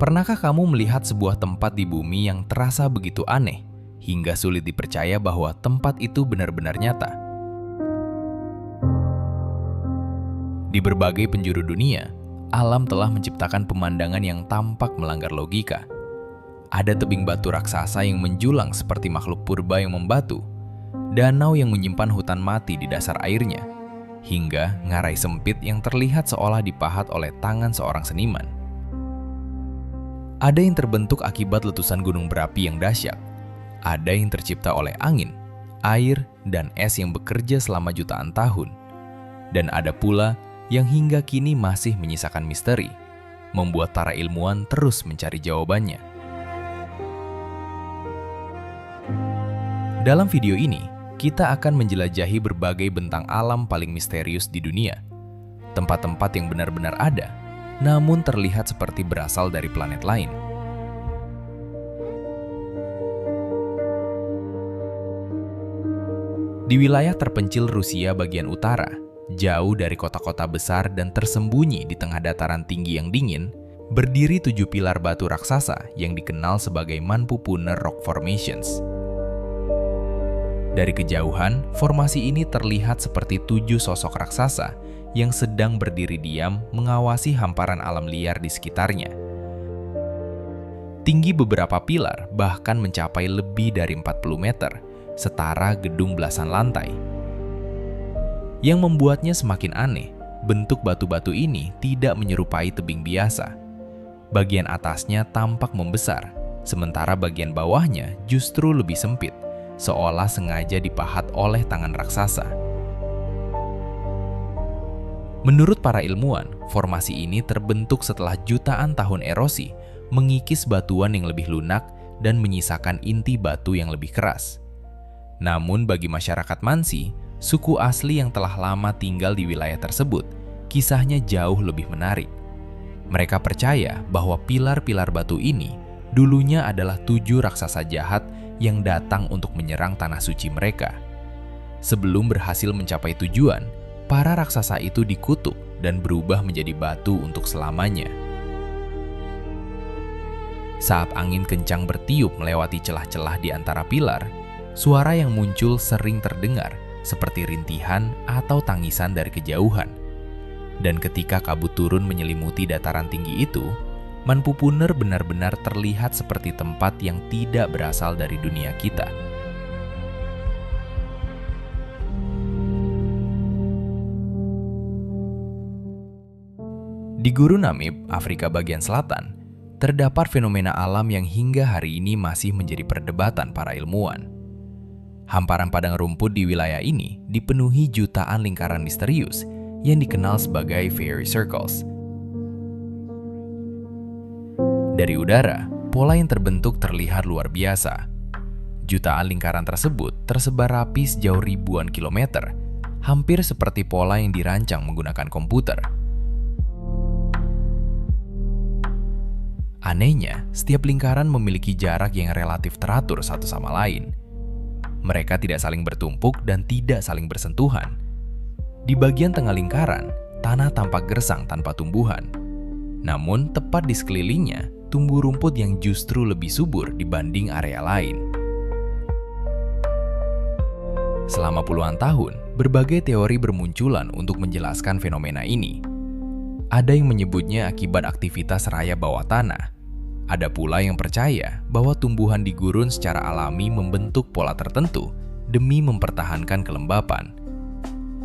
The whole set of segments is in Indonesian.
Pernahkah kamu melihat sebuah tempat di bumi yang terasa begitu aneh, hingga sulit dipercaya bahwa tempat itu benar-benar nyata? Di berbagai penjuru dunia, alam telah menciptakan pemandangan yang tampak melanggar logika. Ada tebing batu raksasa yang menjulang seperti makhluk purba yang membatu, danau yang menyimpan hutan mati di dasar airnya, hingga ngarai sempit yang terlihat seolah dipahat oleh tangan seorang seniman. Ada yang terbentuk akibat letusan gunung berapi yang dahsyat. Ada yang tercipta oleh angin, air, dan es yang bekerja selama jutaan tahun. Dan ada pula yang hingga kini masih menyisakan misteri, membuat para ilmuwan terus mencari jawabannya. Dalam video ini, kita akan menjelajahi berbagai bentang alam paling misterius di dunia. Tempat-tempat yang benar-benar ada, namun terlihat seperti berasal dari planet lain. Di wilayah terpencil Rusia bagian utara, jauh dari kota-kota besar dan tersembunyi di tengah dataran tinggi yang dingin, berdiri 7 pilar batu raksasa yang dikenal sebagai Manpupuner Rock Formations. Dari kejauhan, formasi ini terlihat seperti 7 sosok raksasa yang sedang berdiri diam mengawasi hamparan alam liar di sekitarnya. Tinggi beberapa pilar bahkan mencapai lebih dari 40 meter, setara gedung belasan lantai. Yang membuatnya semakin aneh, bentuk batu-batu ini tidak menyerupai tebing biasa. Bagian atasnya tampak membesar, sementara bagian bawahnya justru lebih sempit, seolah sengaja dipahat oleh tangan raksasa. Menurut para ilmuwan, formasi ini terbentuk setelah jutaan tahun erosi, mengikis batuan yang lebih lunak dan menyisakan inti batu yang lebih keras. Namun bagi masyarakat Mansi, suku asli yang telah lama tinggal di wilayah tersebut, kisahnya jauh lebih menarik. Mereka percaya bahwa pilar-pilar batu ini dulunya adalah 7 raksasa jahat yang datang untuk menyerang tanah suci mereka. Sebelum berhasil mencapai tujuan, para raksasa itu dikutuk dan berubah menjadi batu untuk selamanya. Saat angin kencang bertiup melewati celah-celah di antara pilar, suara yang muncul sering terdengar seperti rintihan atau tangisan dari kejauhan. Dan ketika kabut turun menyelimuti dataran tinggi itu, Manpupuner benar-benar terlihat seperti tempat yang tidak berasal dari dunia kita. Di Guru Namib, Afrika bagian selatan, terdapat fenomena alam yang hingga hari ini masih menjadi perdebatan para ilmuwan. Hamparan padang rumput di wilayah ini dipenuhi jutaan lingkaran misterius yang dikenal sebagai fairy circles. Dari udara, pola yang terbentuk terlihat luar biasa. Jutaan lingkaran tersebut tersebar rapi sejauh ribuan kilometer, hampir seperti pola yang dirancang menggunakan komputer. Anehnya, setiap lingkaran memiliki jarak yang relatif teratur satu sama lain. Mereka tidak saling bertumpuk dan tidak saling bersentuhan. Di bagian tengah lingkaran, tanah tampak gersang tanpa tumbuhan. Namun, tepat di sekelilingnya, tumbuh rumput yang justru lebih subur dibanding area lain. Selama puluhan tahun, berbagai teori bermunculan untuk menjelaskan fenomena ini. Ada yang menyebutnya akibat aktivitas raya bawah tanah. Ada pula yang percaya bahwa tumbuhan di gurun secara alami membentuk pola tertentu demi mempertahankan kelembapan.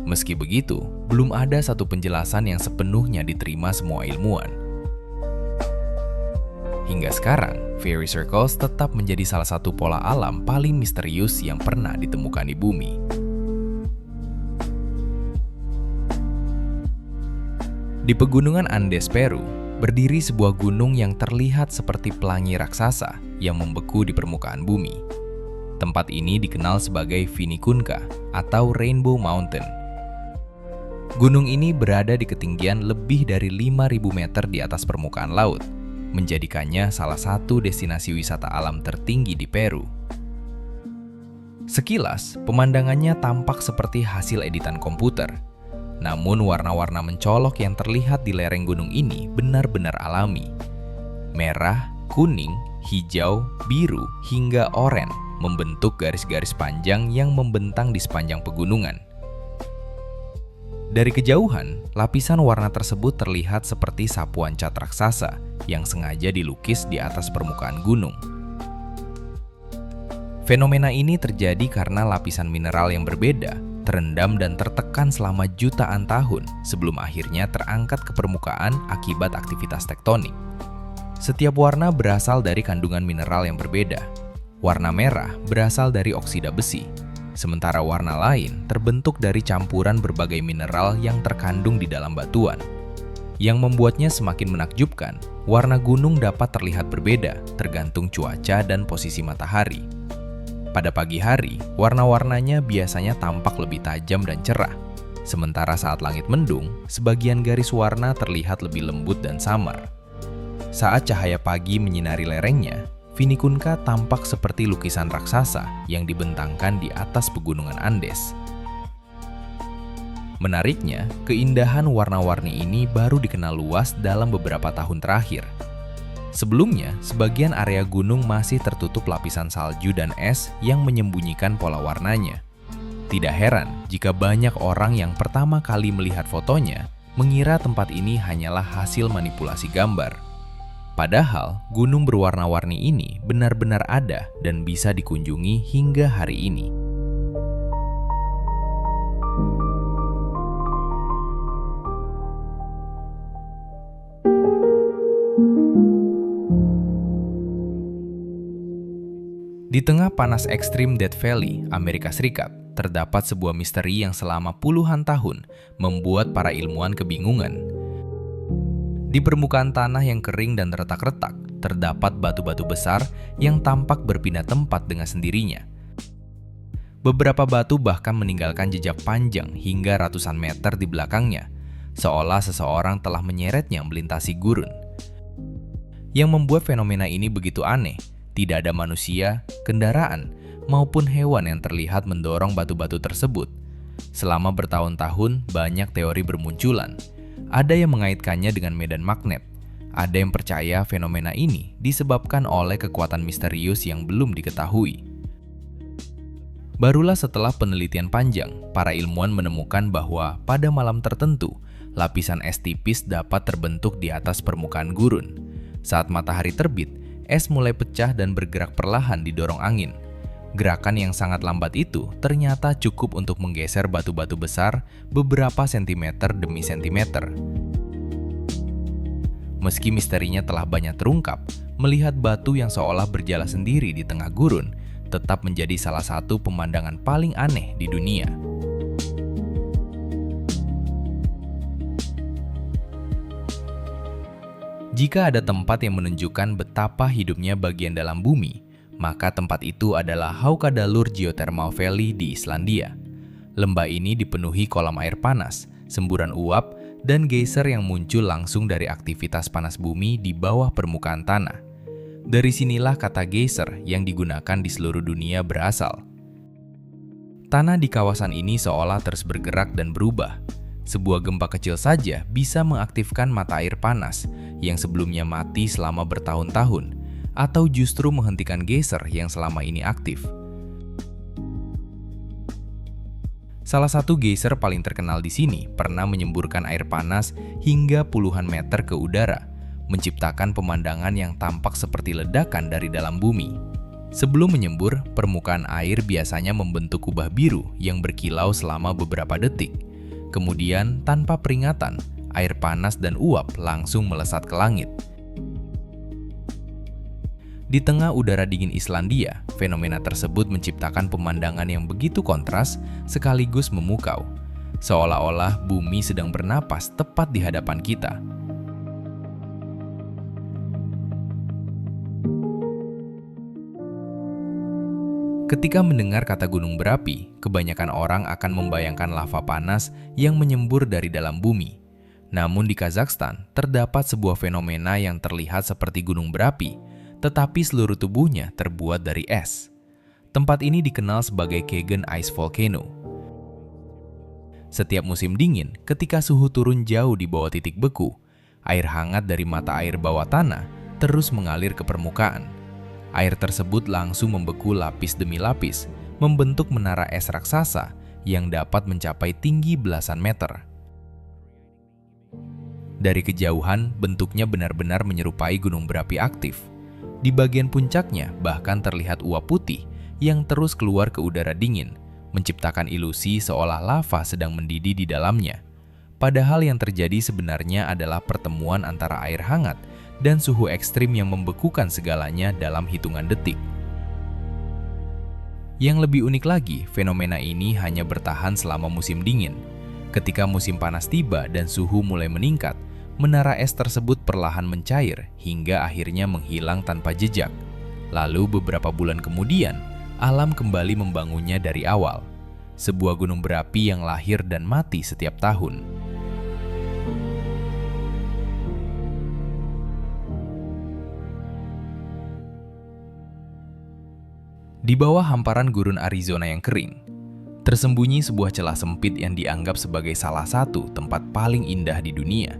Meski begitu, belum ada satu penjelasan yang sepenuhnya diterima semua ilmuwan. Hingga sekarang, fairy circles tetap menjadi salah satu pola alam paling misterius yang pernah ditemukan di bumi. Di pegunungan Andes, Peru, berdiri sebuah gunung yang terlihat seperti pelangi raksasa yang membeku di permukaan bumi. Tempat ini dikenal sebagai Vinicunca atau Rainbow Mountain. Gunung ini berada di ketinggian lebih dari 5.000 meter di atas permukaan laut, menjadikannya salah satu destinasi wisata alam tertinggi di Peru. Sekilas, pemandangannya tampak seperti hasil editan komputer. Namun warna-warna mencolok yang terlihat di lereng gunung ini benar-benar alami. Merah, kuning, hijau, biru, hingga oranye membentuk garis-garis panjang yang membentang di sepanjang pegunungan. Dari kejauhan, lapisan warna tersebut terlihat seperti sapuan cat raksasa yang sengaja dilukis di atas permukaan gunung. Fenomena ini terjadi karena lapisan mineral yang berbeda terendam dan tertekan selama jutaan tahun sebelum akhirnya terangkat ke permukaan akibat aktivitas tektonik. Setiap warna berasal dari kandungan mineral yang berbeda. Warna merah berasal dari oksida besi, sementara warna lain terbentuk dari campuran berbagai mineral yang terkandung di dalam batuan. Yang membuatnya semakin menakjubkan, warna gunung dapat terlihat berbeda tergantung cuaca dan posisi matahari. Pada pagi hari, warna-warnanya biasanya tampak lebih tajam dan cerah, sementara saat langit mendung, sebagian garis warna terlihat lebih lembut dan samar. Saat cahaya pagi menyinari lerengnya, Vinicunca tampak seperti lukisan raksasa yang dibentangkan di atas pegunungan Andes. Menariknya, keindahan warna-warni ini baru dikenal luas dalam beberapa tahun terakhir. Sebelumnya, sebagian area gunung masih tertutup lapisan salju dan es yang menyembunyikan pola warnanya. Tidak heran jika banyak orang yang pertama kali melihat fotonya mengira tempat ini hanyalah hasil manipulasi gambar. Padahal, gunung berwarna-warni ini benar-benar ada dan bisa dikunjungi hingga hari ini. Di tengah panas ekstrim Death Valley, Amerika Serikat, terdapat sebuah misteri yang selama puluhan tahun membuat para ilmuwan kebingungan. Di permukaan tanah yang kering dan retak-retak, terdapat batu-batu besar yang tampak berpindah tempat dengan sendirinya. Beberapa batu bahkan meninggalkan jejak panjang hingga ratusan meter di belakangnya, seolah seseorang telah menyeretnya melintasi gurun. Yang membuat fenomena ini begitu aneh, tidak ada manusia, kendaraan, maupun hewan yang terlihat mendorong batu-batu tersebut. Selama bertahun-tahun, banyak teori bermunculan. Ada yang mengaitkannya dengan medan magnet. Ada yang percaya fenomena ini disebabkan oleh kekuatan misterius yang belum diketahui. Barulah setelah penelitian panjang, para ilmuwan menemukan bahwa pada malam tertentu, lapisan es tipis dapat terbentuk di atas permukaan gurun. Saat matahari terbit, es mulai pecah dan bergerak perlahan didorong angin. Gerakan yang sangat lambat itu ternyata cukup untuk menggeser batu-batu besar beberapa sentimeter demi sentimeter. Meski misterinya telah banyak terungkap, melihat batu yang seolah berjalan sendiri di tengah gurun tetap menjadi salah satu pemandangan paling aneh di dunia. Jika ada tempat yang menunjukkan betapa hidupnya bagian dalam bumi, maka tempat itu adalah Haukadalur Geothermal Valley di Islandia. Lembah ini dipenuhi kolam air panas, semburan uap, dan geyser yang muncul langsung dari aktivitas panas bumi di bawah permukaan tanah. Dari sinilah kata geyser yang digunakan di seluruh dunia berasal. Tanah di kawasan ini seolah terus bergerak dan berubah. Sebuah gempa kecil saja bisa mengaktifkan mata air panas yang sebelumnya mati selama bertahun-tahun, atau justru menghentikan geyser yang selama ini aktif. Salah satu geyser paling terkenal di sini pernah menyemburkan air panas hingga puluhan meter ke udara, menciptakan pemandangan yang tampak seperti ledakan dari dalam bumi. Sebelum menyembur, permukaan air biasanya membentuk kubah biru yang berkilau selama beberapa detik. Kemudian, tanpa peringatan, air panas dan uap langsung melesat ke langit. Di tengah udara dingin Islandia, fenomena tersebut menciptakan pemandangan yang begitu kontras sekaligus memukau, seolah-olah bumi sedang bernapas tepat di hadapan kita. Ketika mendengar kata gunung berapi, kebanyakan orang akan membayangkan lava panas yang menyembur dari dalam bumi. Namun di Kazakhstan, terdapat sebuah fenomena yang terlihat seperti gunung berapi, tetapi seluruh tubuhnya terbuat dari es. Tempat ini dikenal sebagai Kagan Ice Volcano. Setiap musim dingin, ketika suhu turun jauh di bawah titik beku, air hangat dari mata air bawah tanah terus mengalir ke permukaan. Air tersebut langsung membeku lapis demi lapis, membentuk menara es raksasa yang dapat mencapai tinggi belasan meter. Dari kejauhan, bentuknya benar-benar menyerupai gunung berapi aktif. Di bagian puncaknya bahkan terlihat uap putih yang terus keluar ke udara dingin, menciptakan ilusi seolah lava sedang mendidih di dalamnya. Padahal yang terjadi sebenarnya adalah pertemuan antara air hangat dan suhu ekstrim yang membekukan segalanya dalam hitungan detik. Yang lebih unik lagi, fenomena ini hanya bertahan selama musim dingin. Ketika musim panas tiba dan suhu mulai meningkat, menara es tersebut perlahan mencair hingga akhirnya menghilang tanpa jejak. Lalu beberapa bulan kemudian, alam kembali membangunnya dari awal. Sebuah gunung berapi yang lahir dan mati setiap tahun. Di bawah hamparan gurun Arizona yang kering, tersembunyi sebuah celah sempit yang dianggap sebagai salah satu tempat paling indah di dunia.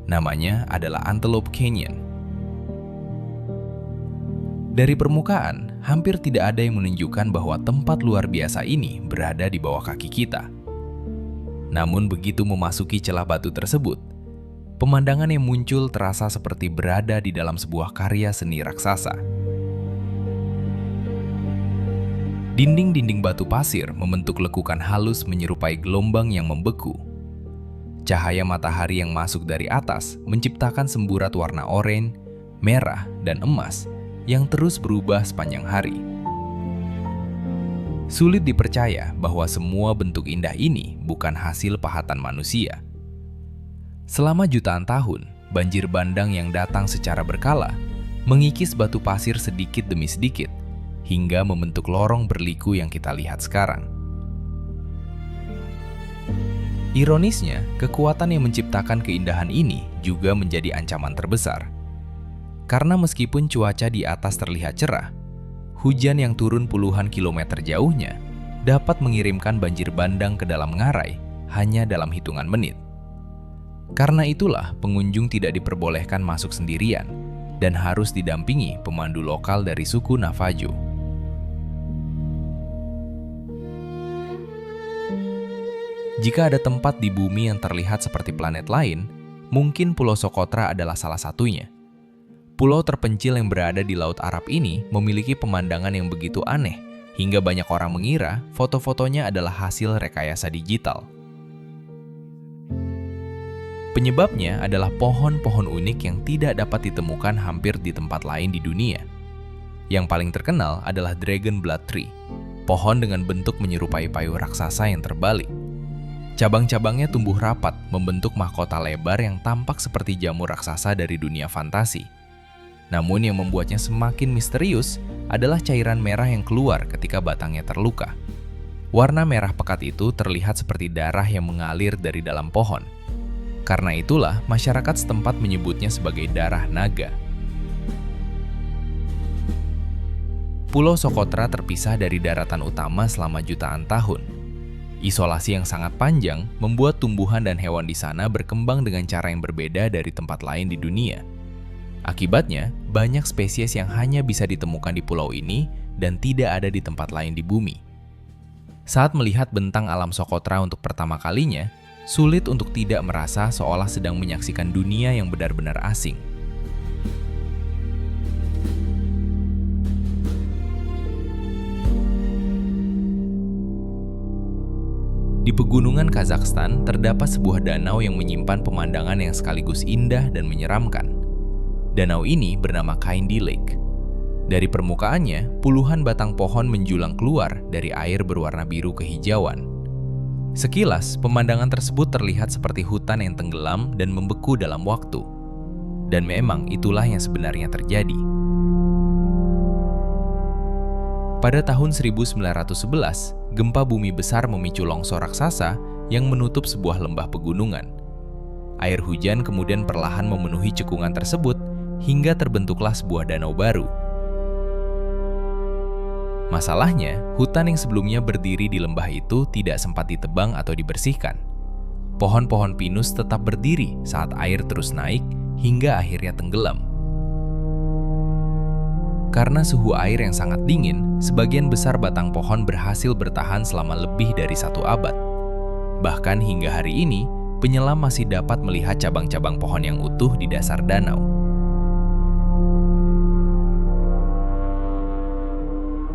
Namanya adalah Antelope Canyon. Dari permukaan, hampir tidak ada yang menunjukkan bahwa tempat luar biasa ini berada di bawah kaki kita. Namun begitu memasuki celah batu tersebut, pemandangan yang muncul terasa seperti berada di dalam sebuah karya seni raksasa. Dinding-dinding batu pasir membentuk lekukan halus menyerupai gelombang yang membeku. Cahaya matahari yang masuk dari atas menciptakan semburat warna oranye, merah, dan emas yang terus berubah sepanjang hari. Sulit dipercaya bahwa semua bentuk indah ini bukan hasil pahatan manusia. Selama jutaan tahun, banjir bandang yang datang secara berkala mengikis batu pasir sedikit demi sedikit, hingga membentuk lorong berliku yang kita lihat sekarang. Ironisnya, kekuatan yang menciptakan keindahan ini juga menjadi ancaman terbesar. Karena meskipun cuaca di atas terlihat cerah, hujan yang turun puluhan kilometer jauhnya dapat mengirimkan banjir bandang ke dalam ngarai hanya dalam hitungan menit. Karena itulah pengunjung tidak diperbolehkan masuk sendirian dan harus didampingi pemandu lokal dari suku Navajo. Jika ada tempat di bumi yang terlihat seperti planet lain, mungkin Pulau Socotra adalah salah satunya. Pulau terpencil yang berada di Laut Arab ini memiliki pemandangan yang begitu aneh, hingga banyak orang mengira foto-fotonya adalah hasil rekayasa digital. Penyebabnya adalah pohon-pohon unik yang tidak dapat ditemukan hampir di tempat lain di dunia. Yang paling terkenal adalah Dragon Blood Tree, pohon dengan bentuk menyerupai payung raksasa yang terbalik. Cabang-cabangnya tumbuh rapat membentuk mahkota lebar yang tampak seperti jamur raksasa dari dunia fantasi. Namun yang membuatnya semakin misterius adalah cairan merah yang keluar ketika batangnya terluka. Warna merah pekat itu terlihat seperti darah yang mengalir dari dalam pohon. Karena itulah masyarakat setempat menyebutnya sebagai darah naga. Pulau Socotra terpisah dari daratan utama selama jutaan tahun. Isolasi yang sangat panjang membuat tumbuhan dan hewan di sana berkembang dengan cara yang berbeda dari tempat lain di dunia. Akibatnya, banyak spesies yang hanya bisa ditemukan di pulau ini dan tidak ada di tempat lain di bumi. Saat melihat bentang alam Socotra untuk pertama kalinya, sulit untuk tidak merasa seolah sedang menyaksikan dunia yang benar-benar asing. Di pegunungan Kazakhstan terdapat sebuah danau yang menyimpan pemandangan yang sekaligus indah dan menyeramkan. Danau ini bernama Kaindi Lake. Dari permukaannya, puluhan batang pohon menjulang keluar dari air berwarna biru kehijauan. Sekilas, pemandangan tersebut terlihat seperti hutan yang tenggelam dan membeku dalam waktu. Dan memang itulah yang sebenarnya terjadi. Pada tahun 1911, gempa bumi besar memicu longsor raksasa yang menutup sebuah lembah pegunungan. Air hujan kemudian perlahan memenuhi cekungan tersebut hingga terbentuklah sebuah danau baru. Masalahnya, hutan yang sebelumnya berdiri di lembah itu tidak sempat ditebang atau dibersihkan. Pohon-pohon pinus tetap berdiri saat air terus naik hingga akhirnya tenggelam. Karena suhu air yang sangat dingin, sebagian besar batang pohon berhasil bertahan selama lebih dari 1 abad. Bahkan hingga hari ini, penyelam masih dapat melihat cabang-cabang pohon yang utuh di dasar danau.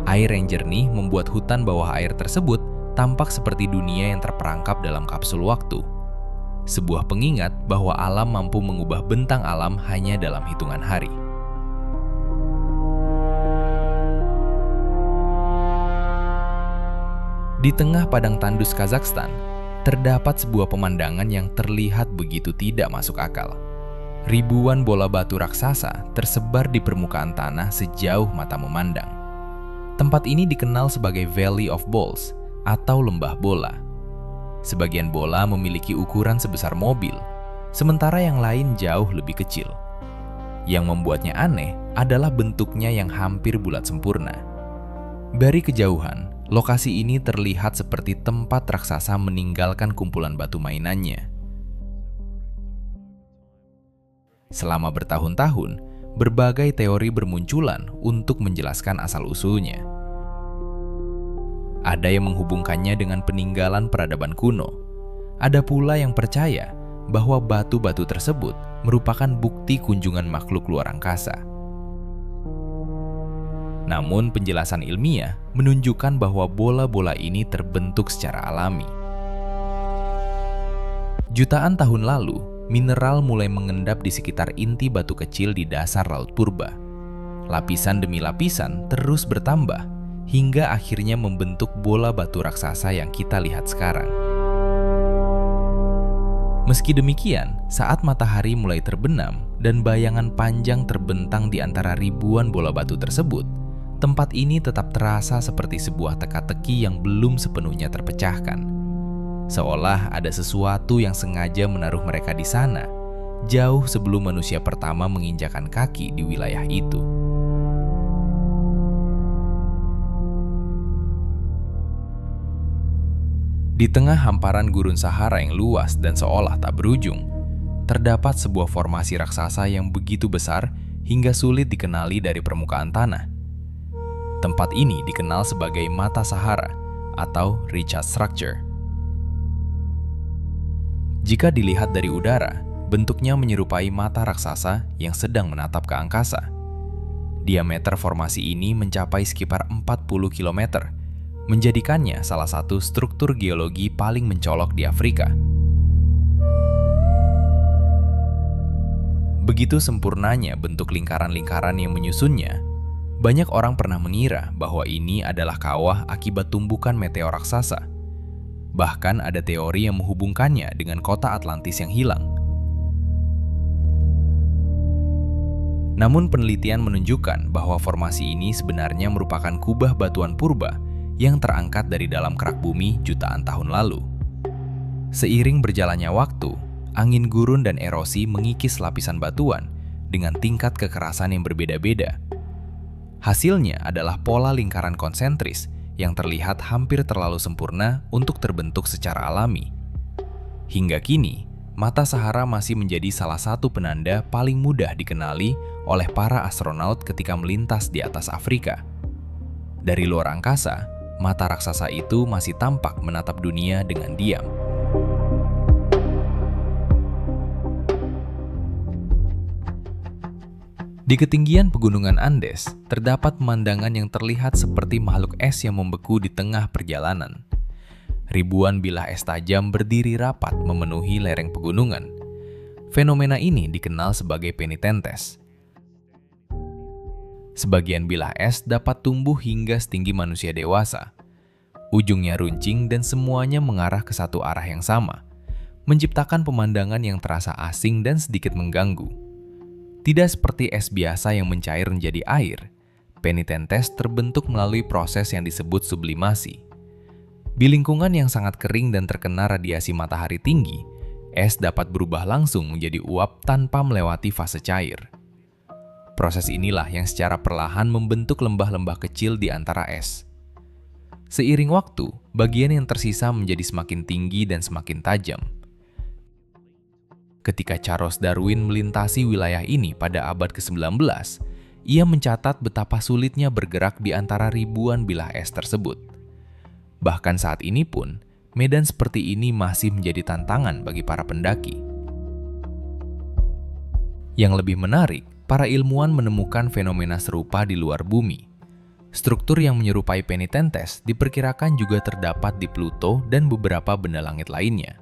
Air yang jernih membuat hutan bawah air tersebut tampak seperti dunia yang terperangkap dalam kapsul waktu. Sebuah pengingat bahwa alam mampu mengubah bentang alam hanya dalam hitungan hari. Di tengah padang tandus Kazakhstan, terdapat sebuah pemandangan yang terlihat begitu tidak masuk akal. Ribuan bola batu raksasa tersebar di permukaan tanah sejauh mata memandang. Tempat ini dikenal sebagai Valley of Balls atau lembah bola. Sebagian bola memiliki ukuran sebesar mobil, sementara yang lain jauh lebih kecil. Yang membuatnya aneh adalah bentuknya yang hampir bulat sempurna. Dari kejauhan, lokasi ini terlihat seperti tempat raksasa meninggalkan kumpulan batu mainannya. Selama bertahun-tahun, berbagai teori bermunculan untuk menjelaskan asal-usulnya. Ada yang menghubungkannya dengan peninggalan peradaban kuno. Ada pula yang percaya bahwa batu-batu tersebut merupakan bukti kunjungan makhluk luar angkasa. Namun penjelasan ilmiah menunjukkan bahwa bola-bola ini terbentuk secara alami. Jutaan tahun lalu, mineral mulai mengendap di sekitar inti batu kecil di dasar laut purba. Lapisan demi lapisan terus bertambah, hingga akhirnya membentuk bola batu raksasa yang kita lihat sekarang. Meski demikian, saat matahari mulai terbenam dan bayangan panjang terbentang di antara ribuan bola batu tersebut, tempat ini tetap terasa seperti sebuah teka-teki yang belum sepenuhnya terpecahkan. Seolah ada sesuatu yang sengaja menaruh mereka di sana, jauh sebelum manusia pertama menginjakan kaki di wilayah itu. Di tengah hamparan gurun Sahara yang luas dan seolah tak berujung, terdapat sebuah formasi raksasa yang begitu besar hingga sulit dikenali dari permukaan tanah. Tempat ini dikenal sebagai Mata Sahara atau Richat Structure. Jika dilihat dari udara, bentuknya menyerupai mata raksasa yang sedang menatap ke angkasa. Diameter formasi ini mencapai sekitar 40 km, menjadikannya salah satu struktur geologi paling mencolok di Afrika. Begitu sempurnanya bentuk lingkaran-lingkaran yang menyusunnya, banyak orang pernah mengira bahwa ini adalah kawah akibat tumbukan meteor raksasa. Bahkan ada teori yang menghubungkannya dengan kota Atlantis yang hilang. Namun penelitian menunjukkan bahwa formasi ini sebenarnya merupakan kubah batuan purba yang terangkat dari dalam kerak bumi jutaan tahun lalu. Seiring berjalannya waktu, angin gurun dan erosi mengikis lapisan batuan dengan tingkat kekerasan yang berbeda-beda. Hasilnya adalah pola lingkaran konsentris yang terlihat hampir terlalu sempurna untuk terbentuk secara alami. Hingga kini, Mata Sahara masih menjadi salah satu penanda paling mudah dikenali oleh para astronaut ketika melintas di atas Afrika. Dari luar angkasa, mata raksasa itu masih tampak menatap dunia dengan diam. Di ketinggian pegunungan Andes, terdapat pemandangan yang terlihat seperti makhluk es yang membeku di tengah perjalanan. Ribuan bilah es tajam berdiri rapat memenuhi lereng pegunungan. Fenomena ini dikenal sebagai penitentes. Sebagian bilah es dapat tumbuh hingga setinggi manusia dewasa. Ujungnya runcing dan semuanya mengarah ke satu arah yang sama, menciptakan pemandangan yang terasa asing dan sedikit mengganggu. Tidak seperti es biasa yang mencair menjadi air, penitentes terbentuk melalui proses yang disebut sublimasi. Di lingkungan yang sangat kering dan terkena radiasi matahari tinggi, es dapat berubah langsung menjadi uap tanpa melewati fase cair. Proses inilah yang secara perlahan membentuk lembah-lembah kecil di antara es. Seiring waktu, bagian yang tersisa menjadi semakin tinggi dan semakin tajam. Ketika Charles Darwin melintasi wilayah ini pada abad ke-19, ia mencatat betapa sulitnya bergerak di antara ribuan bilah es tersebut. Bahkan saat ini pun, medan seperti ini masih menjadi tantangan bagi para pendaki. Yang lebih menarik, para ilmuwan menemukan fenomena serupa di luar bumi. Struktur yang menyerupai Penitentes diperkirakan juga terdapat di Pluto dan beberapa benda langit lainnya.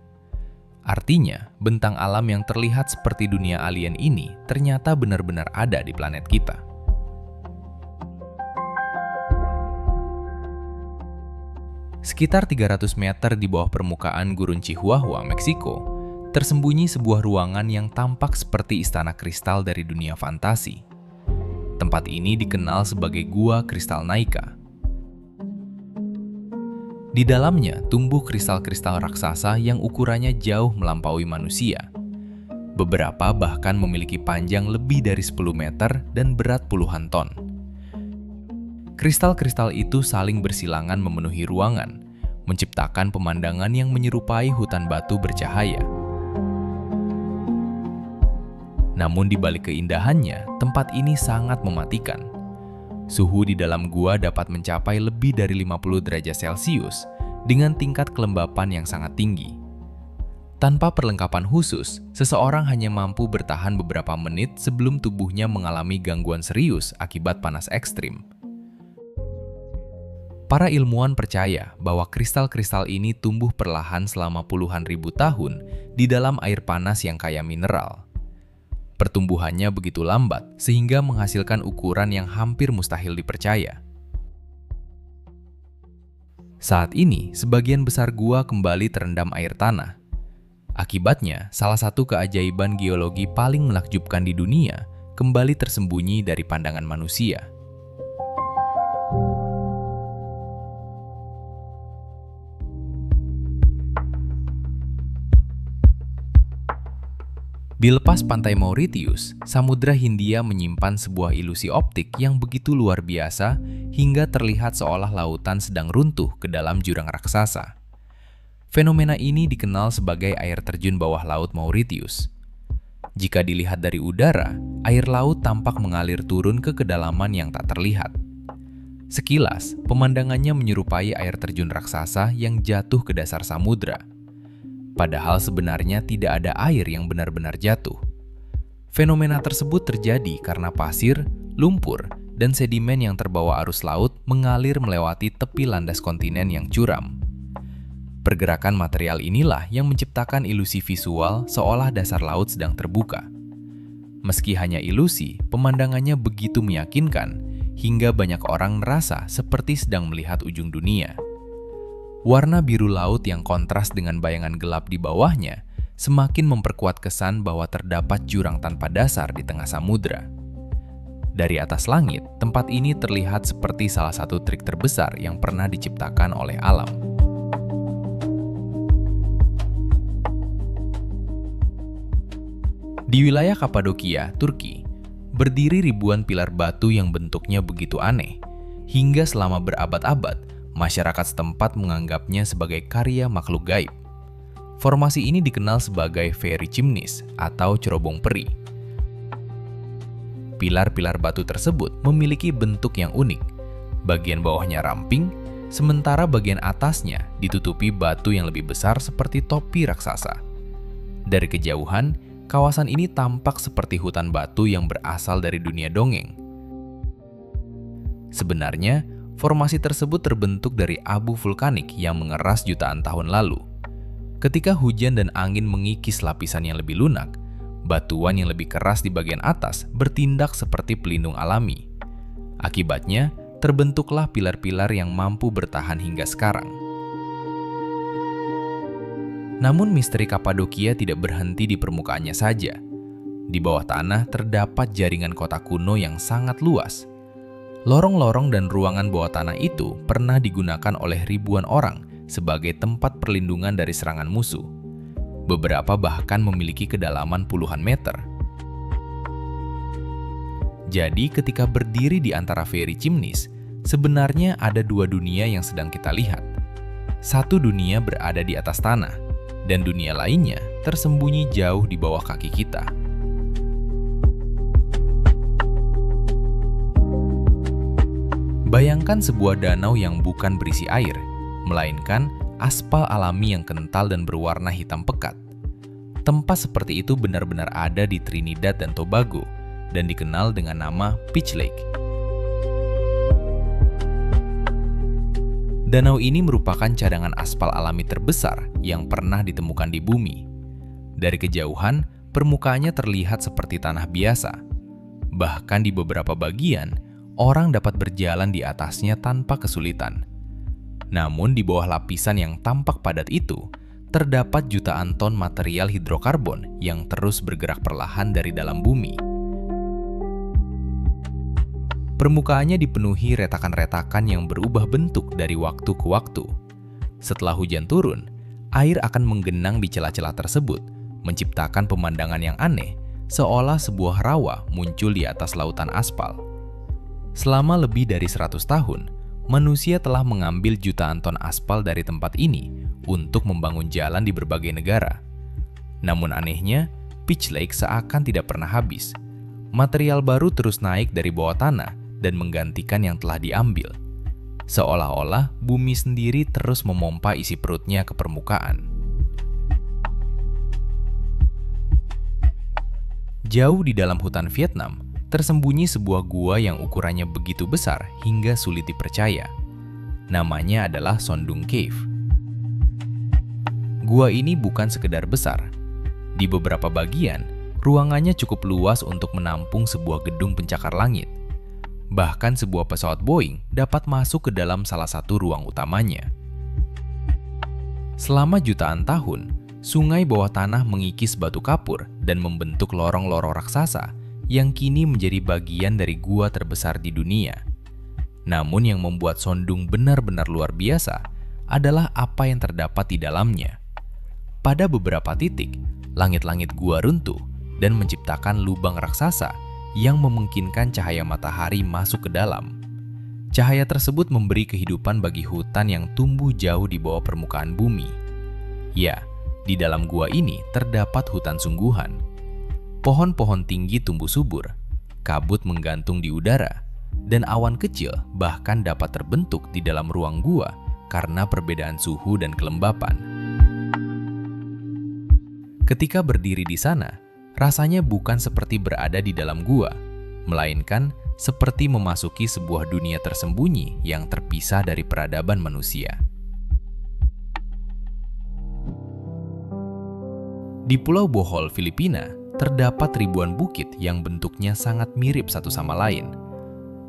Artinya, bentang alam yang terlihat seperti dunia alien ini ternyata benar-benar ada di planet kita. Sekitar 300 meter di bawah permukaan Gurun Chihuahua, Meksiko, tersembunyi sebuah ruangan yang tampak seperti istana kristal dari dunia fantasi. Tempat ini dikenal sebagai Gua Kristal Naika. Di dalamnya tumbuh kristal-kristal raksasa yang ukurannya jauh melampaui manusia. Beberapa bahkan memiliki panjang lebih dari 10 meter dan berat puluhan ton. Kristal-kristal itu saling bersilangan memenuhi ruangan, menciptakan pemandangan yang menyerupai hutan batu bercahaya. Namun di balik keindahannya, tempat ini sangat mematikan. Suhu di dalam gua dapat mencapai lebih dari 50 derajat Celcius dengan tingkat kelembapan yang sangat tinggi. Tanpa perlengkapan khusus, seseorang hanya mampu bertahan beberapa menit sebelum tubuhnya mengalami gangguan serius akibat panas ekstrim. Para ilmuwan percaya bahwa kristal-kristal ini tumbuh perlahan selama puluhan ribu tahun di dalam air panas yang kaya mineral. Pertumbuhannya begitu lambat sehingga menghasilkan ukuran yang hampir mustahil dipercaya. Saat ini, sebagian besar gua kembali terendam air tanah. Akibatnya, salah satu keajaiban geologi paling menakjubkan di dunia kembali tersembunyi dari pandangan manusia. Di lepas pantai Mauritius, Samudra Hindia menyimpan sebuah ilusi optik yang begitu luar biasa hingga terlihat seolah lautan sedang runtuh ke dalam jurang raksasa. Fenomena ini dikenal sebagai air terjun bawah laut Mauritius. Jika dilihat dari udara, air laut tampak mengalir turun ke kedalaman yang tak terlihat. Sekilas, pemandangannya menyerupai air terjun raksasa yang jatuh ke dasar samudra. Padahal sebenarnya tidak ada air yang benar-benar jatuh. Fenomena tersebut terjadi karena pasir, lumpur, dan sedimen yang terbawa arus laut mengalir melewati tepi landas kontinen yang curam. Pergerakan material inilah yang menciptakan ilusi visual seolah dasar laut sedang terbuka. Meski hanya ilusi, pemandangannya begitu meyakinkan hingga banyak orang merasa seperti sedang melihat ujung dunia. Warna biru laut yang kontras dengan bayangan gelap di bawahnya semakin memperkuat kesan bahwa terdapat jurang tanpa dasar di tengah samudra. Dari atas langit, tempat ini terlihat seperti salah satu trik terbesar yang pernah diciptakan oleh alam. Di wilayah Kapadokia, Turki, berdiri ribuan pilar batu yang bentuknya begitu aneh, hingga selama berabad-abad, masyarakat setempat menganggapnya sebagai karya makhluk gaib. Formasi ini dikenal sebagai fairy chimneys atau cerobong peri. Pilar-pilar batu tersebut memiliki bentuk yang unik. Bagian bawahnya ramping, sementara bagian atasnya ditutupi batu yang lebih besar seperti topi raksasa. Dari kejauhan, kawasan ini tampak seperti hutan batu yang berasal dari dunia dongeng. Sebenarnya, formasi tersebut terbentuk dari abu vulkanik yang mengeras jutaan tahun lalu. Ketika hujan dan angin mengikis lapisan yang lebih lunak, batuan yang lebih keras di bagian atas bertindak seperti pelindung alami. Akibatnya, terbentuklah pilar-pilar yang mampu bertahan hingga sekarang. Namun misteri Kapadokia tidak berhenti di permukaannya saja. Di bawah tanah terdapat jaringan kota kuno yang sangat luas. Lorong-lorong dan ruangan bawah tanah itu pernah digunakan oleh ribuan orang sebagai tempat perlindungan dari serangan musuh. Beberapa bahkan memiliki kedalaman puluhan meter. Jadi ketika berdiri di antara fairy chimneys, sebenarnya ada dua dunia yang sedang kita lihat. Satu dunia berada di atas tanah, dan dunia lainnya tersembunyi jauh di bawah kaki kita. Bayangkan sebuah danau yang bukan berisi air, melainkan aspal alami yang kental dan berwarna hitam pekat. Tempat seperti itu benar-benar ada di Trinidad dan Tobago dan dikenal dengan nama Peach Lake. Danau ini merupakan cadangan aspal alami terbesar yang pernah ditemukan di bumi. Dari kejauhan, permukaannya terlihat seperti tanah biasa. Bahkan di beberapa bagian, orang dapat berjalan di atasnya tanpa kesulitan. Namun di bawah lapisan yang tampak padat itu, terdapat jutaan ton material hidrokarbon yang terus bergerak perlahan dari dalam bumi. Permukaannya dipenuhi retakan-retakan yang berubah bentuk dari waktu ke waktu. Setelah hujan turun, air akan menggenang di celah-celah tersebut, menciptakan pemandangan yang aneh, seolah sebuah rawa muncul di atas lautan aspal. Selama lebih dari 100 tahun, manusia telah mengambil jutaan ton aspal dari tempat ini untuk membangun jalan di berbagai negara. Namun anehnya, Peach Lake seakan tidak pernah habis. Material baru terus naik dari bawah tanah dan menggantikan yang telah diambil. Seolah-olah bumi sendiri terus memompa isi perutnya ke permukaan. Jauh di dalam hutan Vietnam, tersembunyi sebuah gua yang ukurannya begitu besar hingga sulit dipercaya. Namanya adalah Son Doong Cave. Gua ini bukan sekedar besar. Di beberapa bagian, ruangannya cukup luas untuk menampung sebuah gedung pencakar langit. Bahkan sebuah pesawat Boeing dapat masuk ke dalam salah satu ruang utamanya. Selama jutaan tahun, sungai bawah tanah mengikis batu kapur dan membentuk lorong-lorong raksasa yang kini menjadi bagian dari gua terbesar di dunia. Namun yang membuat Son Doong benar-benar luar biasa adalah apa yang terdapat di dalamnya. Pada beberapa titik, langit-langit gua runtuh dan menciptakan lubang raksasa yang memungkinkan cahaya matahari masuk ke dalam. Cahaya tersebut memberi kehidupan bagi hutan yang tumbuh jauh di bawah permukaan bumi. Ya, di dalam gua ini terdapat hutan sungguhan. Pohon-pohon tinggi tumbuh subur, kabut menggantung di udara, dan awan kecil bahkan dapat terbentuk di dalam ruang gua karena perbedaan suhu dan kelembapan. Ketika berdiri di sana, rasanya bukan seperti berada di dalam gua, melainkan seperti memasuki sebuah dunia tersembunyi yang terpisah dari peradaban manusia. Di Pulau Bohol, Filipina, terdapat ribuan bukit yang bentuknya sangat mirip satu sama lain.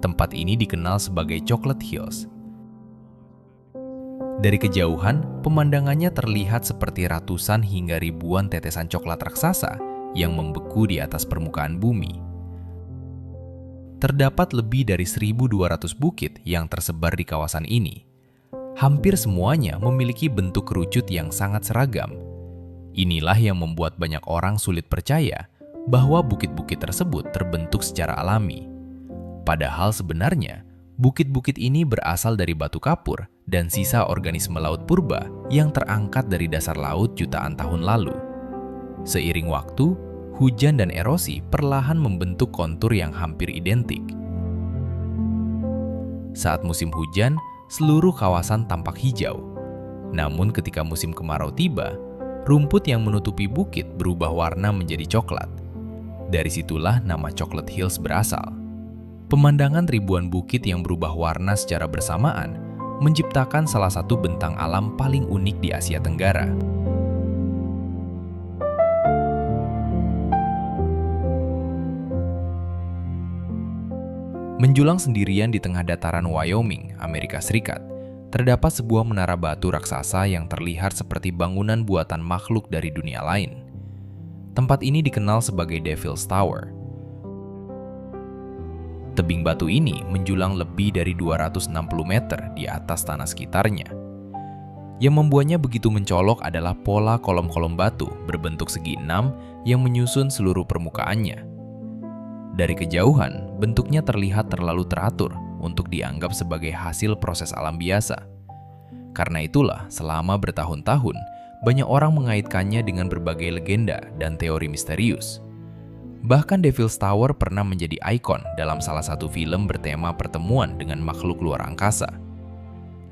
Tempat ini dikenal sebagai Chocolate Hills. Dari kejauhan, pemandangannya terlihat seperti ratusan hingga ribuan tetesan coklat raksasa yang membeku di atas permukaan bumi. Terdapat lebih dari 1.200 bukit yang tersebar di kawasan ini. Hampir semuanya memiliki bentuk kerucut yang sangat seragam. Inilah yang membuat banyak orang sulit percaya bahwa bukit-bukit tersebut terbentuk secara alami. Padahal sebenarnya, bukit-bukit ini berasal dari batu kapur dan sisa organisme laut purba yang terangkat dari dasar laut jutaan tahun lalu. Seiring waktu, hujan dan erosi perlahan membentuk kontur yang hampir identik. Saat musim hujan, seluruh kawasan tampak hijau. Namun ketika musim kemarau tiba, rumput yang menutupi bukit berubah warna menjadi coklat. Dari situlah nama Chocolate Hills berasal. Pemandangan ribuan bukit yang berubah warna secara bersamaan menciptakan salah satu bentang alam paling unik di Asia Tenggara. Menjulang sendirian di tengah dataran Wyoming, Amerika Serikat, terdapat sebuah menara batu raksasa yang terlihat seperti bangunan buatan makhluk dari dunia lain. Tempat ini dikenal sebagai Devil's Tower. Tebing batu ini menjulang lebih dari 260 meter di atas tanah sekitarnya. Yang membuatnya begitu mencolok adalah pola kolom-kolom batu berbentuk segi enam yang menyusun seluruh permukaannya. Dari kejauhan, bentuknya terlihat terlalu teratur untuk dianggap sebagai hasil proses alam biasa. Karena itulah, selama bertahun-tahun, banyak orang mengaitkannya dengan berbagai legenda dan teori misterius. Bahkan Devil's Tower pernah menjadi ikon dalam salah satu film bertema pertemuan dengan makhluk luar angkasa.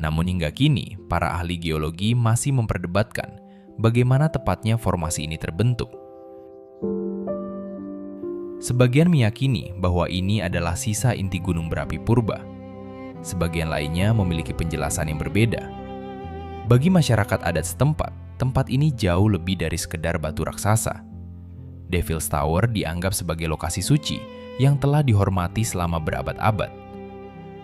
Namun hingga kini, para ahli geologi masih memperdebatkan bagaimana tepatnya formasi ini terbentuk. Sebagian meyakini bahwa ini adalah sisa inti gunung berapi purba. Sebagian lainnya memiliki penjelasan yang berbeda. Bagi masyarakat adat setempat, tempat ini jauh lebih dari sekedar batu raksasa. Devil's Tower dianggap sebagai lokasi suci yang telah dihormati selama berabad-abad.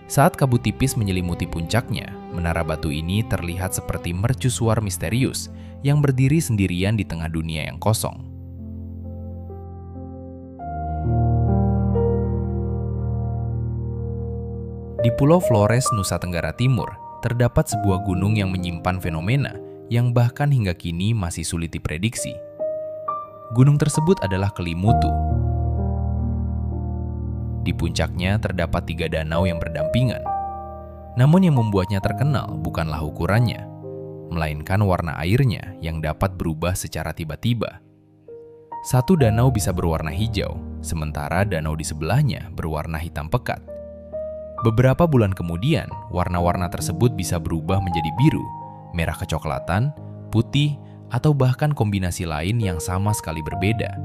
Saat kabut tipis menyelimuti puncaknya, menara batu ini terlihat seperti mercusuar misterius yang berdiri sendirian di tengah dunia yang kosong. Di Pulau Flores, Nusa Tenggara Timur, terdapat sebuah gunung yang menyimpan fenomena yang bahkan hingga kini masih sulit diprediksi. Gunung tersebut adalah Kelimutu. Di puncaknya terdapat 3 danau yang berdampingan. Namun yang membuatnya terkenal bukanlah ukurannya, melainkan warna airnya yang dapat berubah secara tiba-tiba. Satu danau bisa berwarna hijau, sementara danau di sebelahnya berwarna hitam pekat. Beberapa bulan kemudian, warna-warna tersebut bisa berubah menjadi biru, merah kecoklatan, putih, atau bahkan kombinasi lain yang sama sekali berbeda.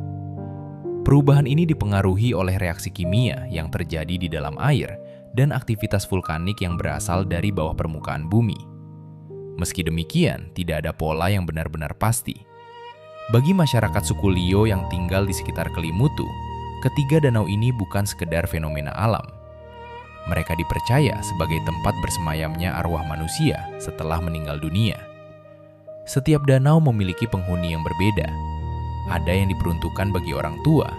Perubahan ini dipengaruhi oleh reaksi kimia yang terjadi di dalam air dan aktivitas vulkanik yang berasal dari bawah permukaan bumi. Meski demikian, tidak ada pola yang benar-benar pasti. Bagi masyarakat suku Lio yang tinggal di sekitar Kelimutu, ketiga danau ini bukan sekedar fenomena alam. Mereka dipercaya sebagai tempat bersemayamnya arwah manusia setelah meninggal dunia. Setiap danau memiliki penghuni yang berbeda. Ada yang diperuntukkan bagi orang tua,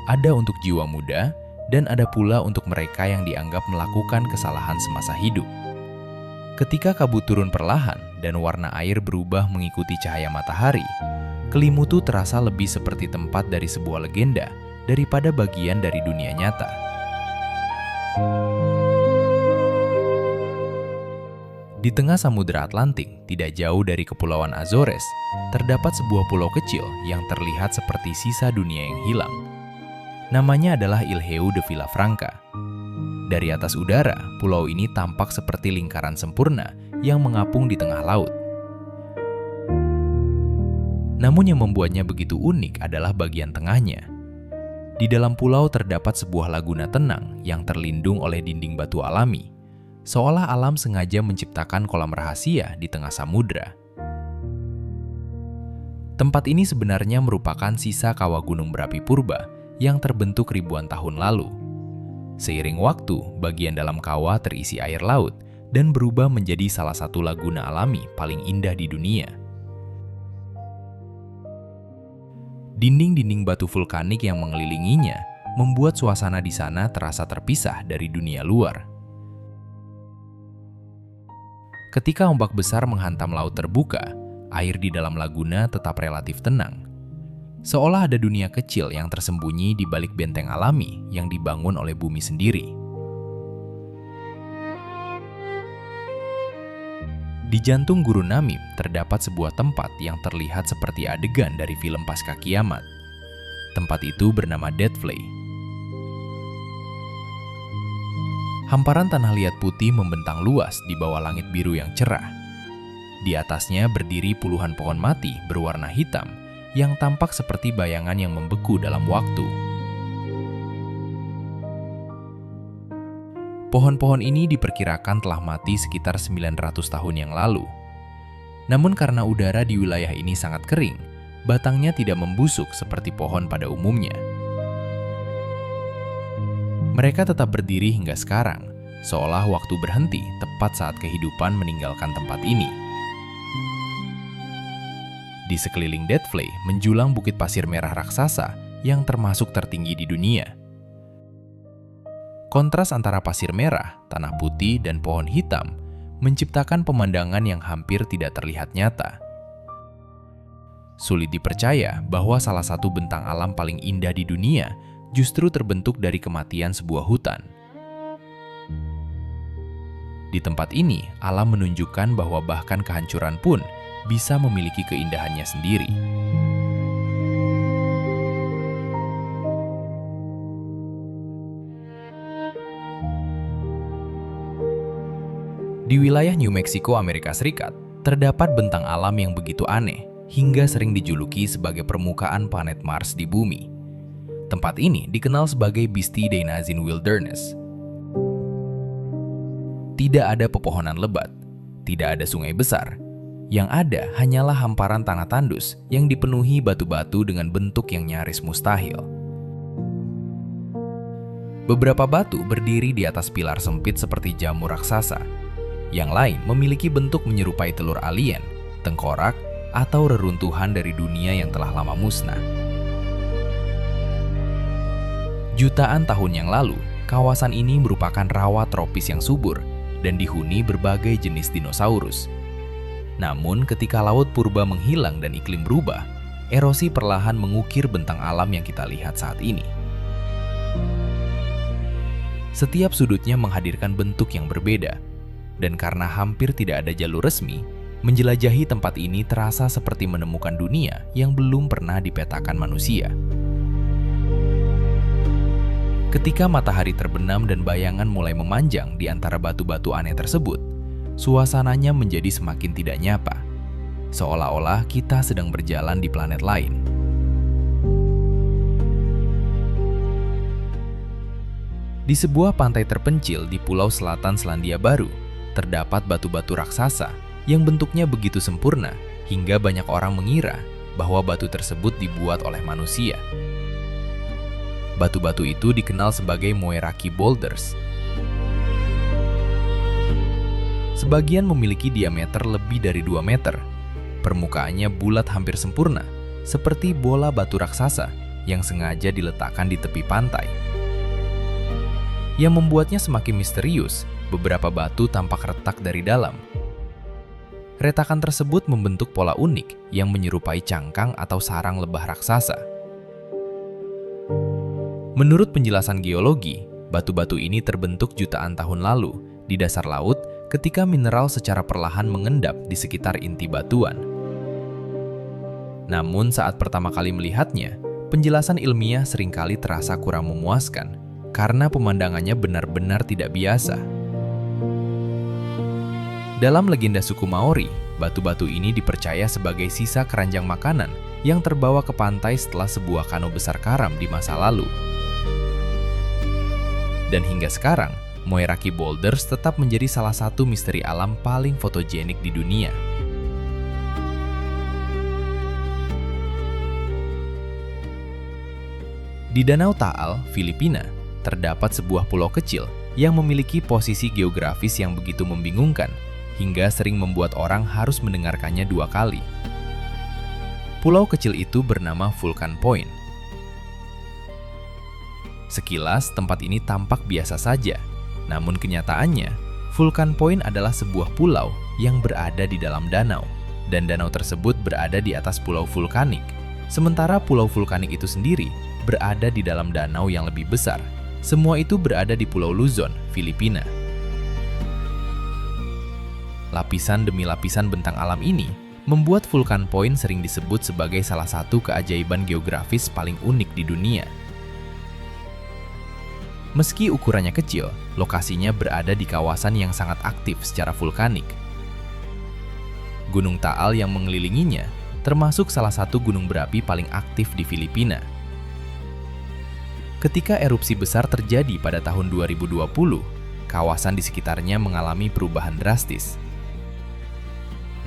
ada untuk jiwa muda, dan ada pula untuk mereka yang dianggap melakukan kesalahan semasa hidup. Ketika kabut turun perlahan dan warna air berubah mengikuti cahaya matahari, Kelimutu terasa lebih seperti tempat dari sebuah legenda daripada bagian dari dunia nyata. Di tengah Samudra Atlantik, tidak jauh dari Kepulauan Azores, terdapat sebuah pulau kecil yang terlihat seperti sisa dunia yang hilang. Namanya adalah Ilhéu de Vilafranca. Dari atas udara, pulau ini tampak seperti lingkaran sempurna yang mengapung di tengah laut. Namun yang membuatnya begitu unik adalah bagian tengahnya. Di dalam pulau terdapat sebuah laguna tenang yang terlindung oleh dinding batu alami, seolah alam sengaja menciptakan kolam rahasia di tengah samudra. Tempat ini sebenarnya merupakan sisa kawah gunung berapi purba yang terbentuk ribuan tahun lalu. Seiring waktu, bagian dalam kawah terisi air laut dan berubah menjadi salah satu laguna alami paling indah di dunia. Dinding-dinding batu vulkanik yang mengelilinginya membuat suasana di sana terasa terpisah dari dunia luar. Ketika ombak besar menghantam laut terbuka, air di dalam laguna tetap relatif tenang. Seolah ada dunia kecil yang tersembunyi di balik benteng alami yang dibangun oleh bumi sendiri. Di jantung Gurun Namib terdapat sebuah tempat yang terlihat seperti adegan dari film Pasca Kiamat. Tempat itu bernama Death Valley. Hamparan tanah liat putih membentang luas di bawah langit biru yang cerah. Di atasnya berdiri puluhan pohon mati berwarna hitam yang tampak seperti bayangan yang membeku dalam waktu. Pohon-pohon ini diperkirakan telah mati sekitar 900 tahun yang lalu. Namun karena udara di wilayah ini sangat kering, batangnya tidak membusuk seperti pohon pada umumnya. Mereka tetap berdiri hingga sekarang, seolah waktu berhenti tepat saat kehidupan meninggalkan tempat ini. Di sekeliling Death Valley menjulang bukit pasir merah raksasa yang termasuk tertinggi di dunia. Kontras antara pasir merah, tanah putih, dan pohon hitam menciptakan pemandangan yang hampir tidak terlihat nyata. Sulit dipercaya bahwa salah satu bentang alam paling indah di dunia justru terbentuk dari kematian sebuah hutan. Di tempat ini, alam menunjukkan bahwa bahkan kehancuran pun bisa memiliki keindahannya sendiri. Di wilayah New Mexico, Amerika Serikat, terdapat bentang alam yang begitu aneh hingga sering dijuluki sebagai permukaan planet Mars di bumi. Tempat ini dikenal sebagai Beastie Denazin Wilderness. Tidak ada pepohonan lebat, tidak ada sungai besar. Yang ada hanyalah hamparan tanah tandus yang dipenuhi batu-batu dengan bentuk yang nyaris mustahil. Beberapa batu berdiri di atas pilar sempit seperti jamur raksasa. Yang lain memiliki bentuk menyerupai telur alien, tengkorak, atau reruntuhan dari dunia yang telah lama musnah. Jutaan tahun yang lalu, kawasan ini merupakan rawa tropis yang subur dan dihuni berbagai jenis dinosaurus. Namun ketika laut purba menghilang dan iklim berubah, erosi perlahan mengukir bentang alam yang kita lihat saat ini. Setiap sudutnya menghadirkan bentuk yang berbeda, dan karena hampir tidak ada jalur resmi, menjelajahi tempat ini terasa seperti menemukan dunia yang belum pernah dipetakan manusia. Ketika matahari terbenam dan bayangan mulai memanjang di antara batu-batu aneh tersebut, suasananya menjadi semakin tidak nyapa, seolah-olah kita sedang berjalan di planet lain. Di sebuah pantai terpencil di pulau selatan Selandia Baru, terdapat batu-batu raksasa yang bentuknya begitu sempurna hingga banyak orang mengira bahwa batu tersebut dibuat oleh manusia. Batu-batu itu dikenal sebagai Moeraki Boulders. Sebagian memiliki diameter lebih dari 2 meter. Permukaannya bulat hampir sempurna, seperti bola batu raksasa yang sengaja diletakkan di tepi pantai. Yang membuatnya semakin misterius, beberapa batu tampak retak dari dalam. Retakan tersebut membentuk pola unik yang menyerupai cangkang atau sarang lebah raksasa. Menurut penjelasan geologi, batu-batu ini terbentuk jutaan tahun lalu di dasar laut ketika mineral secara perlahan mengendap di sekitar inti batuan. Namun saat pertama kali melihatnya, penjelasan ilmiah seringkali terasa kurang memuaskan karena pemandangannya benar-benar tidak biasa. Dalam legenda suku Maori, batu-batu ini dipercaya sebagai sisa keranjang makanan yang terbawa ke pantai setelah sebuah kano besar karam di masa lalu. Dan hingga sekarang, Moeraki Boulders tetap menjadi salah satu misteri alam paling fotogenik di dunia. Di Danau Taal, Filipina, terdapat sebuah pulau kecil yang memiliki posisi geografis yang begitu membingungkan, hingga sering membuat orang harus mendengarkannya 2 kali. Pulau kecil itu bernama Vulcan Point. Sekilas, tempat ini tampak biasa saja. Namun kenyataannya, Vulcan Point adalah sebuah pulau yang berada di dalam danau, dan danau tersebut berada di atas pulau vulkanik. Sementara pulau vulkanik itu sendiri berada di dalam danau yang lebih besar. Semua itu berada di Pulau Luzon, Filipina. Lapisan demi lapisan bentang alam ini membuat Vulcan Point sering disebut sebagai salah satu keajaiban geografis paling unik di dunia. Meski ukurannya kecil, lokasinya berada di kawasan yang sangat aktif secara vulkanik. Gunung Taal yang mengelilinginya termasuk salah satu gunung berapi paling aktif di Filipina. Ketika erupsi besar terjadi pada tahun 2020, kawasan di sekitarnya mengalami perubahan drastis.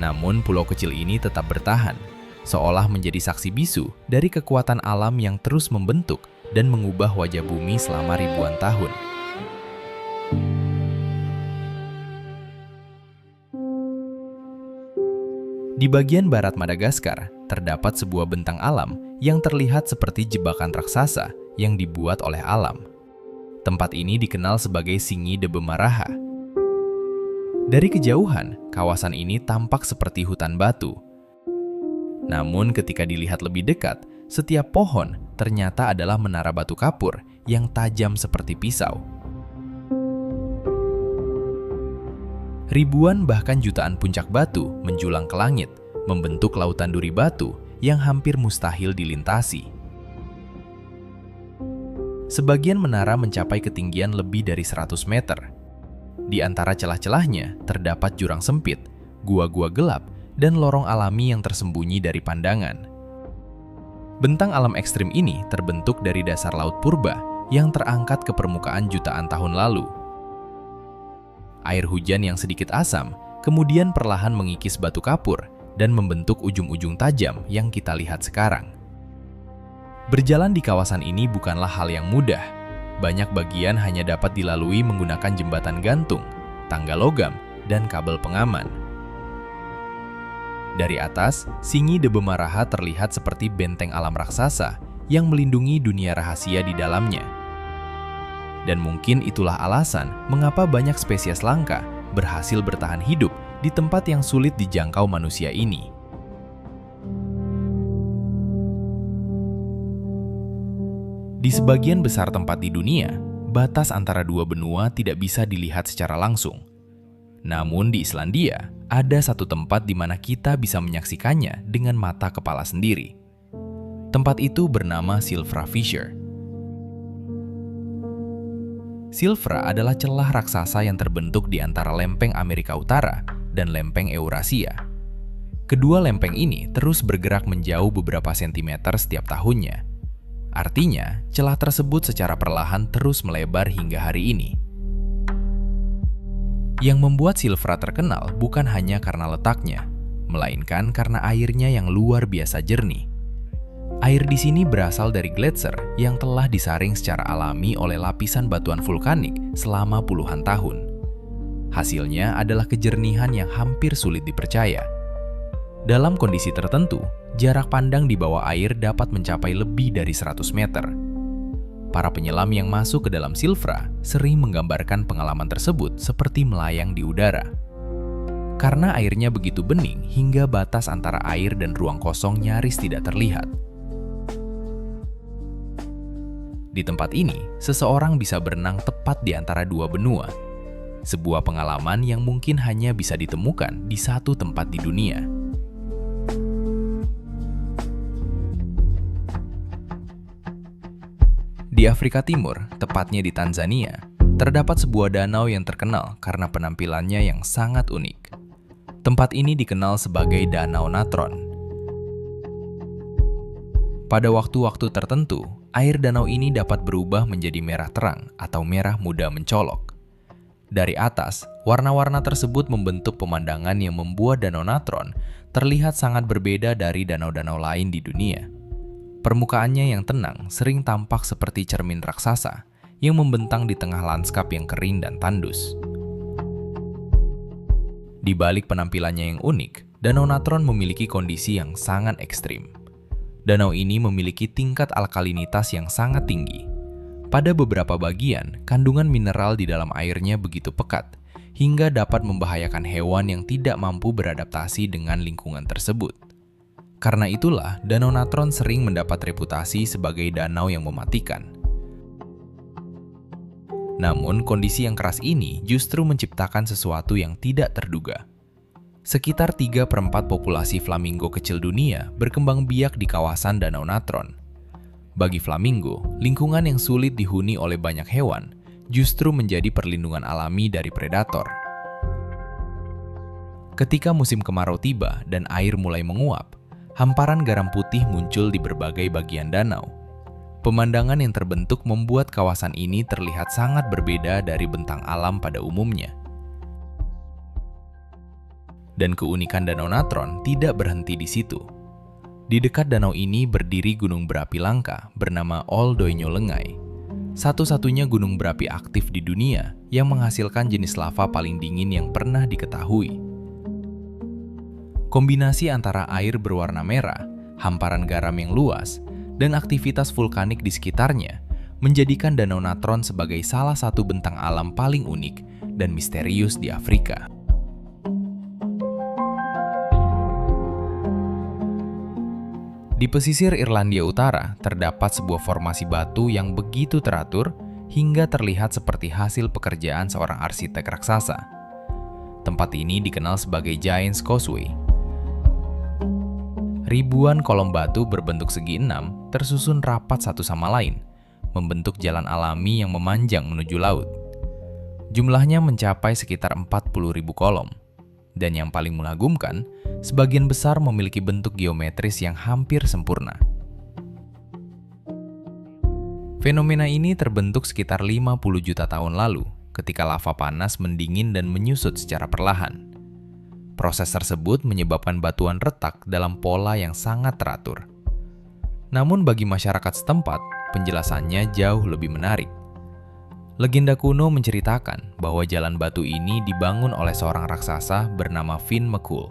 Namun pulau kecil ini tetap bertahan, seolah menjadi saksi bisu dari kekuatan alam yang terus membentuk dan mengubah wajah bumi selama ribuan tahun. Di bagian barat Madagaskar, terdapat sebuah bentang alam yang terlihat seperti jebakan raksasa yang dibuat oleh alam. Tempat ini dikenal sebagai Singi de Bemaraha. Dari kejauhan, kawasan ini tampak seperti hutan batu. Namun ketika dilihat lebih dekat, setiap pohon ternyata adalah menara batu kapur yang tajam seperti pisau. Ribuan bahkan jutaan puncak batu menjulang ke langit, membentuk lautan duri batu yang hampir mustahil dilintasi. Sebagian menara mencapai ketinggian lebih dari 100 meter. Di antara celah-celahnya terdapat jurang sempit, gua-gua gelap, dan lorong alami yang tersembunyi dari pandangan. Bentang alam ekstrim ini terbentuk dari dasar laut purba yang terangkat ke permukaan jutaan tahun lalu. Air hujan yang sedikit asam kemudian perlahan mengikis batu kapur dan membentuk ujung-ujung tajam yang kita lihat sekarang. Berjalan di kawasan ini bukanlah hal yang mudah. Banyak bagian hanya dapat dilalui menggunakan jembatan gantung, tangga logam, dan kabel pengaman. Dari atas, Singi Debemaraha terlihat seperti benteng alam raksasa yang melindungi dunia rahasia di dalamnya. Dan mungkin itulah alasan mengapa banyak spesies langka berhasil bertahan hidup di tempat yang sulit dijangkau manusia ini. Di sebagian besar tempat di dunia, batas antara dua benua tidak bisa dilihat secara langsung. Namun di Islandia, ada satu tempat di mana kita bisa menyaksikannya dengan mata kepala sendiri. Tempat itu bernama Silfra Fissure. Silfra adalah celah raksasa yang terbentuk di antara lempeng Amerika Utara dan lempeng Eurasia. Kedua lempeng ini terus bergerak menjauh beberapa sentimeter setiap tahunnya. Artinya, celah tersebut secara perlahan terus melebar hingga hari ini. Yang membuat Silfra terkenal bukan hanya karena letaknya, melainkan karena airnya yang luar biasa jernih. Air di sini berasal dari gletser yang telah disaring secara alami oleh lapisan batuan vulkanik selama puluhan tahun. Hasilnya adalah kejernihan yang hampir sulit dipercaya. Dalam kondisi tertentu, jarak pandang di bawah air dapat mencapai lebih dari 100 meter. Para penyelam yang masuk ke dalam Silfra sering menggambarkan pengalaman tersebut seperti melayang di udara. Karena airnya begitu bening hingga batas antara air dan ruang kosong nyaris tidak terlihat. Di tempat ini, seseorang bisa berenang tepat di antara dua benua. Sebuah pengalaman yang mungkin hanya bisa ditemukan di satu tempat di dunia. Di Afrika Timur, tepatnya di Tanzania, terdapat sebuah danau yang terkenal karena penampilannya yang sangat unik. Tempat ini dikenal sebagai Danau Natron. Pada waktu-waktu tertentu, air danau ini dapat berubah menjadi merah terang atau merah muda mencolok. Dari atas, warna-warna tersebut membentuk pemandangan yang membuat Danau Natron terlihat sangat berbeda dari danau-danau lain di dunia. Permukaannya yang tenang sering tampak seperti cermin raksasa yang membentang di tengah lanskap yang kering dan tandus. Di balik penampilannya yang unik, Danau Natron memiliki kondisi yang sangat ekstrim. Danau ini memiliki tingkat alkalinitas yang sangat tinggi. Pada beberapa bagian, kandungan mineral di dalam airnya begitu pekat, hingga dapat membahayakan hewan yang tidak mampu beradaptasi dengan lingkungan tersebut. Karena itulah, Danau Natron sering mendapat reputasi sebagai danau yang mematikan. Namun, kondisi yang keras ini justru menciptakan sesuatu yang tidak terduga. Sekitar 3/4 populasi flamingo kecil dunia berkembang biak di kawasan Danau Natron. Bagi flamingo, lingkungan yang sulit dihuni oleh banyak hewan justru menjadi perlindungan alami dari predator. Ketika musim kemarau tiba dan air mulai menguap, hamparan garam putih muncul di berbagai bagian danau. Pemandangan yang terbentuk membuat kawasan ini terlihat sangat berbeda dari bentang alam pada umumnya. Dan keunikan Danau Natron tidak berhenti di situ. Di dekat danau ini berdiri gunung berapi langka bernama Ol Doinyo Lengai, satu-satunya gunung berapi aktif di dunia yang menghasilkan jenis lava paling dingin yang pernah diketahui. Kombinasi antara air berwarna merah, hamparan garam yang luas, dan aktivitas vulkanik di sekitarnya menjadikan Danau Natron sebagai salah satu bentang alam paling unik dan misterius di Afrika. Di pesisir Irlandia Utara terdapat sebuah formasi batu yang begitu teratur hingga terlihat seperti hasil pekerjaan seorang arsitek raksasa. Tempat ini dikenal sebagai Giant's Causeway. Ribuan kolom batu berbentuk segi enam tersusun rapat satu sama lain, membentuk jalan alami yang memanjang menuju laut. Jumlahnya mencapai sekitar 40.000 kolom. Dan yang paling mengagumkan, sebagian besar memiliki bentuk geometris yang hampir sempurna. Fenomena ini terbentuk sekitar 50 juta tahun lalu, ketika lava panas mendingin dan menyusut secara perlahan. Proses tersebut menyebabkan batuan retak dalam pola yang sangat teratur. Namun bagi masyarakat setempat, penjelasannya jauh lebih menarik. Legenda kuno menceritakan bahwa jalan batu ini dibangun oleh seorang raksasa bernama Finn McCool.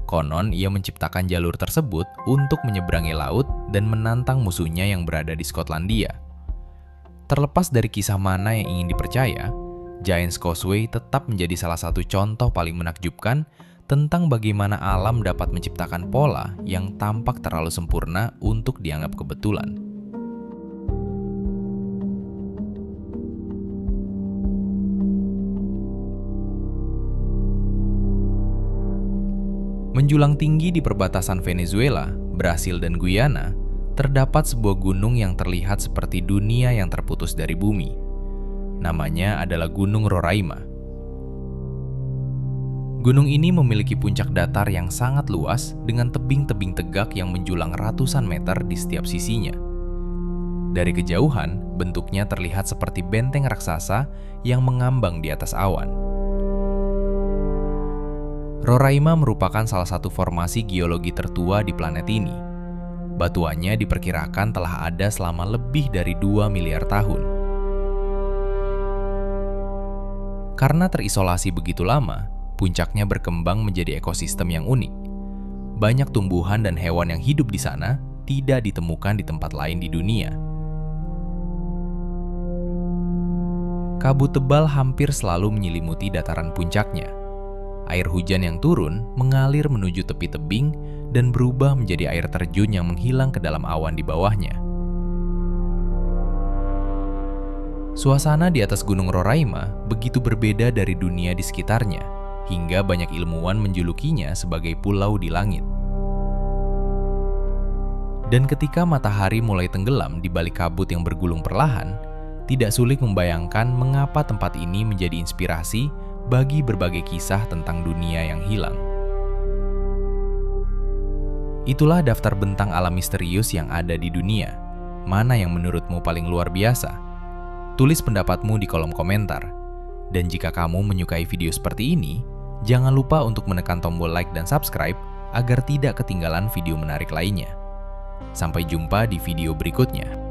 Konon, ia menciptakan jalur tersebut untuk menyeberangi laut dan menantang musuhnya yang berada di Skotlandia. Terlepas dari kisah mana yang ingin dipercaya, Giant's Causeway tetap menjadi salah satu contoh paling menakjubkan tentang bagaimana alam dapat menciptakan pola yang tampak terlalu sempurna untuk dianggap kebetulan. Menjulang tinggi di perbatasan Venezuela, Brasil, dan Guyana, terdapat sebuah gunung yang terlihat seperti dunia yang terputus dari bumi. Namanya adalah Gunung Roraima. Gunung ini memiliki puncak datar yang sangat luas dengan tebing-tebing tegak yang menjulang ratusan meter di setiap sisinya. Dari kejauhan, bentuknya terlihat seperti benteng raksasa yang mengambang di atas awan. Roraima merupakan salah satu formasi geologi tertua di planet ini. Batuannya diperkirakan telah ada selama lebih dari 2 miliar tahun. Karena terisolasi begitu lama, puncaknya berkembang menjadi ekosistem yang unik. Banyak tumbuhan dan hewan yang hidup di sana tidak ditemukan di tempat lain di dunia. Kabut tebal hampir selalu menyelimuti dataran puncaknya. Air hujan yang turun mengalir menuju tepi tebing dan berubah menjadi air terjun yang menghilang ke dalam awan di bawahnya. Suasana di atas Gunung Roraima begitu berbeda dari dunia di sekitarnya, hingga banyak ilmuwan menjulukinya sebagai pulau di langit. Dan ketika matahari mulai tenggelam di balik kabut yang bergulung perlahan, tidak sulit membayangkan mengapa tempat ini menjadi inspirasi bagi berbagai kisah tentang dunia yang hilang. Itulah daftar bentang alam misterius yang ada di dunia. Mana yang menurutmu paling luar biasa? Tulis pendapatmu di kolom komentar. Dan jika kamu menyukai video seperti ini, jangan lupa untuk menekan tombol like dan subscribe agar tidak ketinggalan video menarik lainnya. Sampai jumpa di video berikutnya.